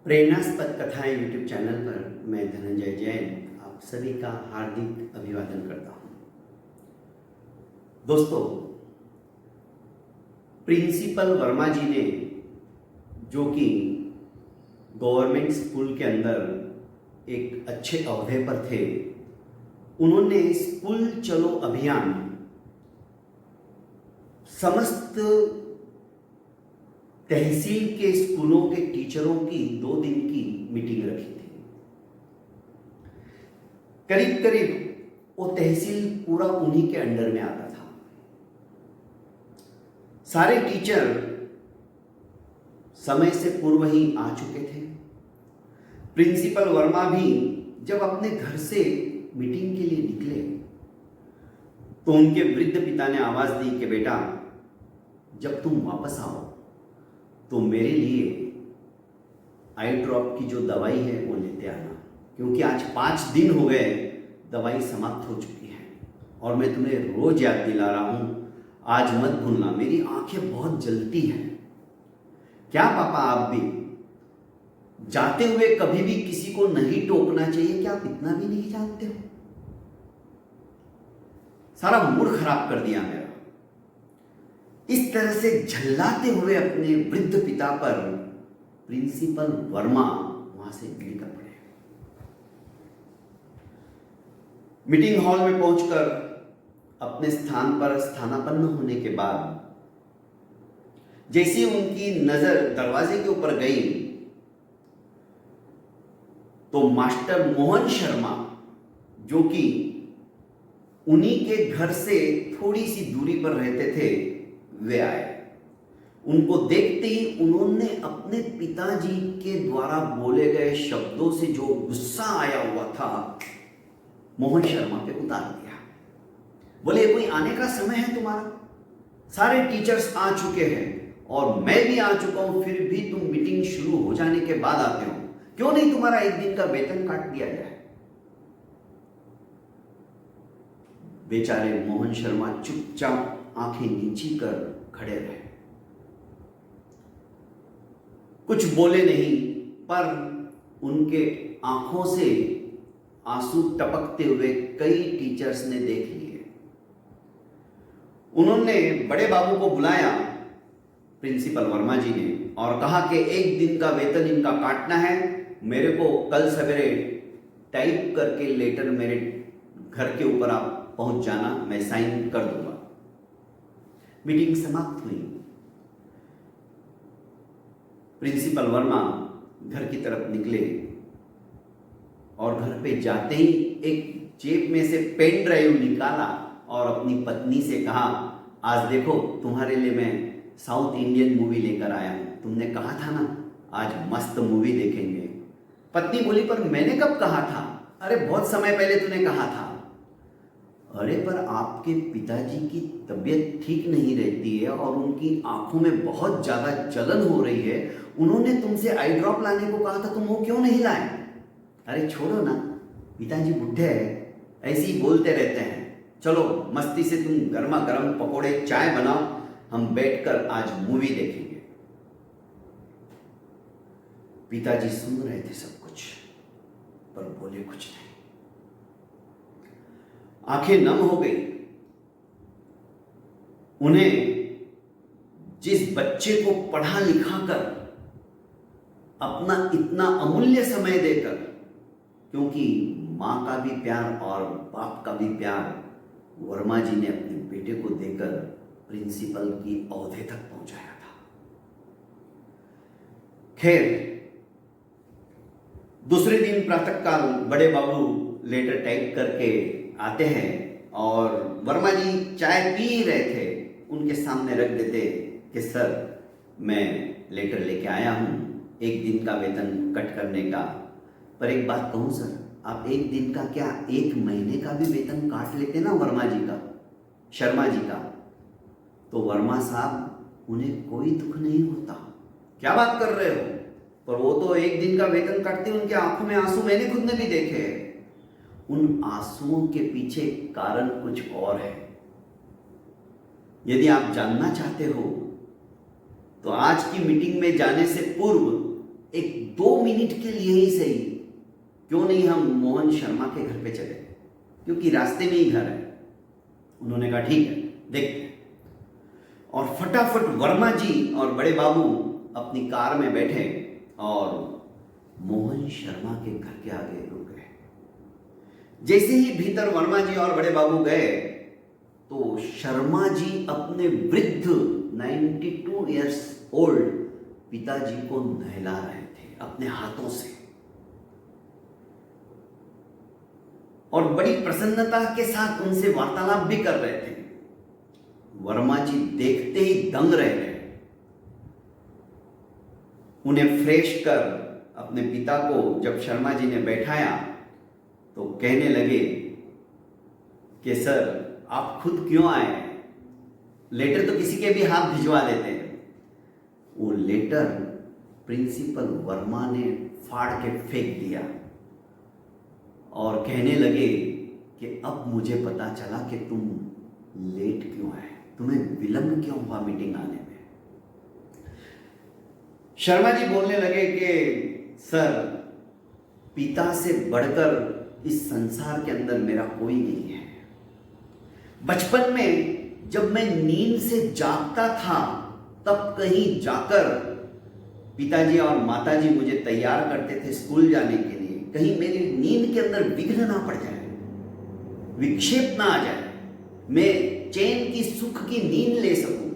प्रेरणास्पद कथाएं YouTube channel पर मैं धनंजय जैन आप सभी का हार्दिक अभिवादन करता हूं। दोस्तों, प्रिंसिपल वर्मा जी ने, जो कि गवर्नमेंट स्कूल के अंदर एक अच्छे ओहदे पर थे, उन्होंने स्कूल चलो अभियान समस्त तहसील के स्कूलों के टीचरों की 2 दिन की मीटिंग रखी थी। करीब करीब वो तहसील पूरा उन्हीं के अंडर में आता था। सारे टीचर समय से पूर्व ही आ चुके थे। प्रिंसिपल वर्मा भी जब अपने घर से मीटिंग के लिए निकले तो उनके वृद्ध पिता ने आवाज दी कि बेटा, जब तुम वापस आओ तो मेरे लिए आई ड्रॉप की जो दवाई है वो लेते आना, क्योंकि आज 5 दिन हो गए दवाई समाप्त हो चुकी है और मैं तुम्हें रोज याद दिला रहा हूं, आज मत भूलना, मेरी आंखें बहुत जलती हैं। क्या पापा, आप भी जाते हुए कभी भी किसी को नहीं टोकना चाहिए, क्या आप इतना भी नहीं जानते हो? सारा मूड खराब कर दिया मेरा। इस तरह से झल्लाते हुए अपने वृद्ध पिता पर प्रिंसिपल वर्मा वहां से निकल पड़े। मीटिंग हॉल में पहुंचकर अपने स्थान पर स्थानापन्न होने के बाद जैसे उनकी नजर दरवाजे के ऊपर गई तो मास्टर मोहन शर्मा, जो कि उन्हीं के घर से थोड़ी सी दूरी पर रहते थे, वे आए। उनको देखते ही उन्होंने अपने पिताजी के द्वारा बोले गए शब्दों से जो गुस्सा आया हुआ था मोहन शर्मा पे उतार दिया। बोले, कोई आने का समय है तुम्हारा? सारे टीचर्स आ चुके हैं और मैं भी आ चुका हूं, फिर भी तुम मीटिंग शुरू हो जाने के बाद आते हो। क्यों नहीं तुम्हारा 1 दिन का वेतन काट दिया जाए? बेचारे मोहन शर्मा चुपचाप आंखें नीची कर खड़े रहे, कुछ बोले नहीं, पर उनके आंखों से आंसू टपकते हुए कई टीचर्स ने देख लिए। उन्होंने बड़े बाबू को बुलाया, प्रिंसिपल वर्मा जी ने, और कहा कि 1 दिन का वेतन इनका काटना है, मेरे को कल सवेरे टाइप करके लेटर मेरे घर के ऊपर आप पहुंच जाना, मैं साइन कर दूंगा। मीटिंग समाप्त हुई। प्रिंसिपल वर्मा घर की तरफ निकले और घर पे जाते ही एक जेब में से पेन ड्राइव निकाला और अपनी पत्नी से कहा, आज देखो तुम्हारे लिए मैं साउथ इंडियन मूवी लेकर आया हूं, तुमने कहा था ना आज मस्त मूवी देखेंगे। पत्नी बोली, पर मैंने कब कहा था? अरे बहुत समय पहले तूने कहा था। अरे पर आपके पिताजी की तबीयत ठीक नहीं रहती है और उनकी आंखों में बहुत ज्यादा जलन हो रही है, उन्होंने तुमसे आई ड्रॉप लाने को कहा था, तुम वो क्यों नहीं लाए? अरे छोड़ो ना, पिताजी बुढ़े हैं, ऐसे ही बोलते रहते हैं, चलो मस्ती से तुम गर्मा गर्म पकोड़े चाय बनाओ, हम बैठकर आज मूवी देखेंगे। पिताजी सुन रहे थे सब कुछ, पर बोले कुछ नहीं। आंखें नम हो गई। उन्हें जिस बच्चे को पढ़ा लिखा कर अपना इतना अमूल्य समय देकर, क्योंकि मां का भी प्यार और बाप का भी प्यार वर्मा जी ने अपने बेटे को देकर प्रिंसिपल की ओहदे तक पहुंचाया था। खैर, दूसरे दिन प्रातःकाल बड़े बाबू लेटर टाइप करके आते हैं और वर्मा जी चाय पी रहे थे, उनके सामने रख देते कि सर, मैं लेटर लेके आया हूं 1 दिन का वेतन कट करने का, पर एक बात कहूं सर, आप 1 दिन का क्या 1 महीने का भी वेतन काट लेते ना वर्मा जी का, शर्मा जी का, तो वर्मा साहब उन्हें कोई दुख नहीं होता। क्या बात कर रहे हो? पर वो तो 1 दिन का वेतन काटते, उनके आंखों में आंसू मैंने खुद ने भी देखे हैं। उन आंसुओं के पीछे कारण कुछ और है। यदि आप जानना चाहते हो तो आज की मीटिंग में जाने से पूर्व एक 2 मिनट के लिए ही सही, क्यों नहीं हम मोहन शर्मा के घर पे चले, क्योंकि रास्ते में ही घर है। उन्होंने कहा ठीक है, देखते हैं। और फटाफट वर्मा जी और बड़े बाबू अपनी कार में बैठे और मोहन शर्मा के घर के आगे रुक गए। जैसे ही भीतर वर्मा जी और बड़े बाबू गए तो शर्मा जी अपने वृद्ध 92 इयर्स ओल्ड पिताजी को नहला रहे थे अपने हाथों से, और बड़ी प्रसन्नता के साथ उनसे वार्तालाप भी कर रहे थे। वर्मा जी देखते ही दंग रह गए। उन्हें फ्रेश कर अपने पिता को जब शर्मा जी ने बैठाया तो कहने लगे कि सर आप खुद क्यों आए, लेटर तो किसी के भी हाथ भिजवा देते हैं। वो लेटर प्रिंसिपल वर्मा ने फाड़ के फेंक दिया और कहने लगे कि अब मुझे पता चला कि तुम लेट क्यों आए, तुम्हें विलंब क्यों हुआ मीटिंग आने में। शर्मा जी बोलने लगे कि सर पिता से बढ़कर इस संसार के अंदर मेरा कोई नहीं है। बचपन में जब मैं नींद से जागता था तब कहीं जाकर पिताजी और माताजी मुझे तैयार करते थे स्कूल जाने के लिए, कहीं मेरी नींद के अंदर विघ्न ना पड़ जाए, विक्षेप ना आ जाए, मैं चैन की सुख की नींद ले सकूं।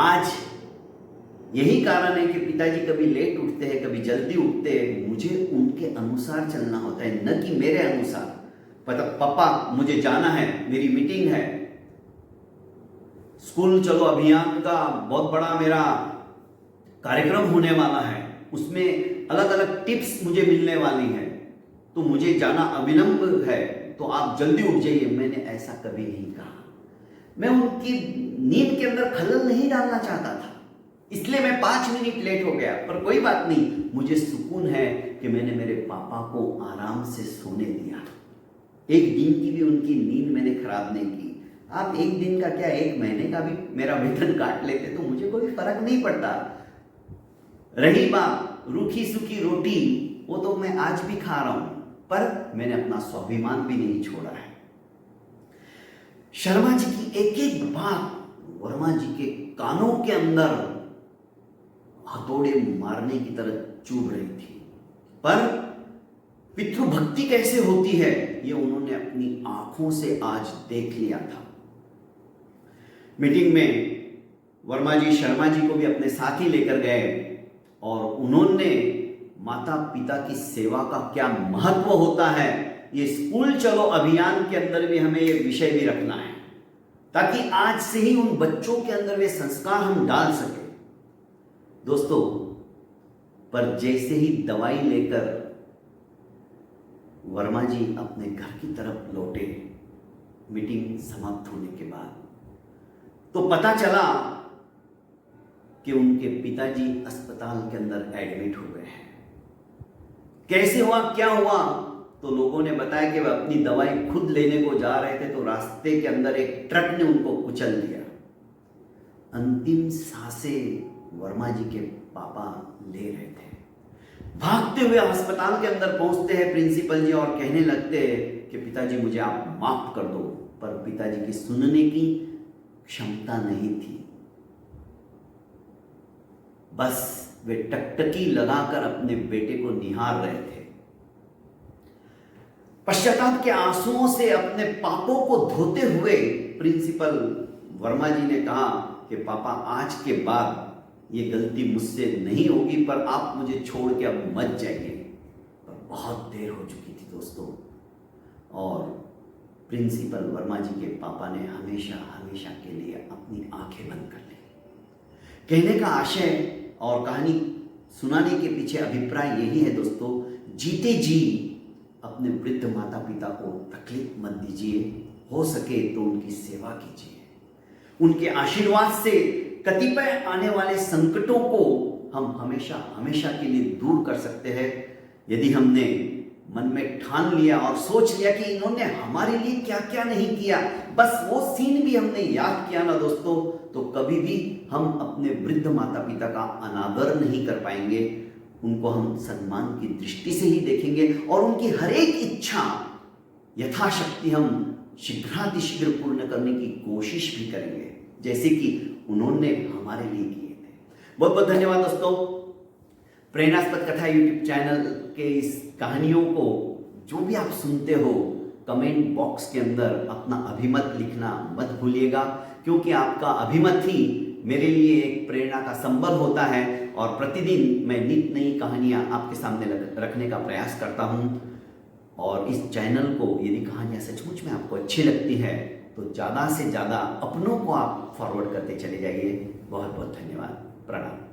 आज यही कारण है कि पिताजी कभी लेट उठते हैं, कभी जल्दी उठते हैं, मुझे उनके अनुसार चलना होता है, न कि मेरे अनुसार। पापा मुझे जाना है, मेरी मीटिंग है, स्कूल चलो अभियान का बहुत बड़ा मेरा कार्यक्रम होने वाला है, उसमें अलग अलग टिप्स मुझे मिलने वाली हैं, तो मुझे जाना अविलंब है, तो आप जल्दी उठ जाइए। मैंने ऐसा कभी नहीं कहा। मैं उनकी नींद के अंदर खलल नहीं डालना चाहता था, इसलिए मैं 5 मिनट लेट हो गया। पर कोई बात नहीं, मुझे सुकून है कि मैंने मेरे पापा को आराम से सोने दिया। एक दिन की भी उनकी नींद मैंने खराब नहीं की। आप एक दिन का क्या, 1 महीने का भी मेरा वेतन काट लेते तो मुझे कोई फर्क नहीं पड़ता। रही बात रूखी सूखी रोटी, वो तो मैं आज भी खा रहा हूं, पर मैंने अपना स्वाभिमान भी नहीं छोड़ा है। शर्मा जी की एक एक बात वर्मा जी के कानों के अंदर हथौड़े मारने की तरह चुभ रही थी। पर पितृभक्ति कैसे होती है ये उन्होंने अपनी आंखों से आज देख लिया था। मीटिंग में वर्मा जी शर्मा जी को भी अपने साथ ही लेकर गए और उन्होंने माता पिता की सेवा का क्या महत्व होता है ये स्कूल चलो अभियान के अंदर भी हमें ये विषय भी रखना है, ताकि आज से ही उन बच्चों के अंदर वे संस्कार हम डाल सके। दोस्तों, पर जैसे ही दवाई लेकर वर्मा जी अपने घर की तरफ लौटे मीटिंग समाप्त होने के बाद, तो पता चला कि उनके पिताजी अस्पताल के अंदर एडमिट हो गए हैं। कैसे हुआ, क्या हुआ, तो लोगों ने बताया कि वह अपनी दवाई खुद लेने को जा रहे थे तो रास्ते के अंदर एक ट्रक ने उनको कुचल दिया। अंतिम सांसें वर्मा जी के पापा ले रहे थे। भागते हुए अस्पताल के अंदर पहुंचते हैं प्रिंसिपल जी और कहने लगते हैं कि पिताजी मुझे आप माफ कर दो, पर पिताजी की सुनने की क्षमता नहीं थी। बस वे टकटकी लगाकर अपने बेटे को निहार रहे थे। पश्चाताप के आंसुओं से अपने पापों को धोते हुए प्रिंसिपल वर्मा जी ने कहा कि पापा आज के बाद ये गलती मुझसे नहीं होगी, पर आप मुझे छोड़ के अब मत जाइए। पर बहुत देर हो चुकी थी दोस्तों, और प्रिंसिपल वर्मा जी के पापा ने हमेशा हमेशा के लिए अपनी आंखें बंद कर ली। कहने का आशय और कहानी सुनाने के पीछे अभिप्राय यही है दोस्तों, जीते जी अपने वृद्ध माता पिता को तकलीफ मत दीजिए, हो सके तो उनकी सेवा कीजिए। उनके आशीर्वाद से कतिपय आने वाले संकटों को हम हमेशा हमेशा के लिए दूर कर सकते हैं, यदि हमने मन में ठान लिया और सोच लिया कि इन्होंने हमारे लिए क्या क्या नहीं किया, बस वो सीन भी हमने याद किया ना दोस्तों, तो कभी भी हम अपने वृद्ध माता पिता का अनादर नहीं कर पाएंगे। उनको हम सम्मान की दृष्टि से ही देखेंगे और उनकी हर एक इच्छा यथाशक्ति हम शीघ्रातिशीघ्र पूर्ण करने की कोशिश भी करेंगे, जैसे कि उन्होंने हमारे लिए किए थे। बहुत बहुत धन्यवाद दोस्तों। प्रेरणास्पद कथा यूट्यूब चैनल के इस कहानियों को जो भी आप सुनते हो, कमेंट बॉक्स के अंदर अपना अभिमत लिखना मत भूलिएगा, क्योंकि आपका अभिमत ही मेरे लिए एक प्रेरणा का संबल होता है और प्रतिदिन मैं नित नई कहानियाँ आपके सामने रखने का प्रयास करता हूँ। और इस चैनल को यदि कहानियाँ सचमुच में आपको अच्छी लगती है तो ज़्यादा से ज़्यादा अपनों को आप फॉरवर्ड करते चले जाइए। बहुत बहुत धन्यवाद। प्रणाम।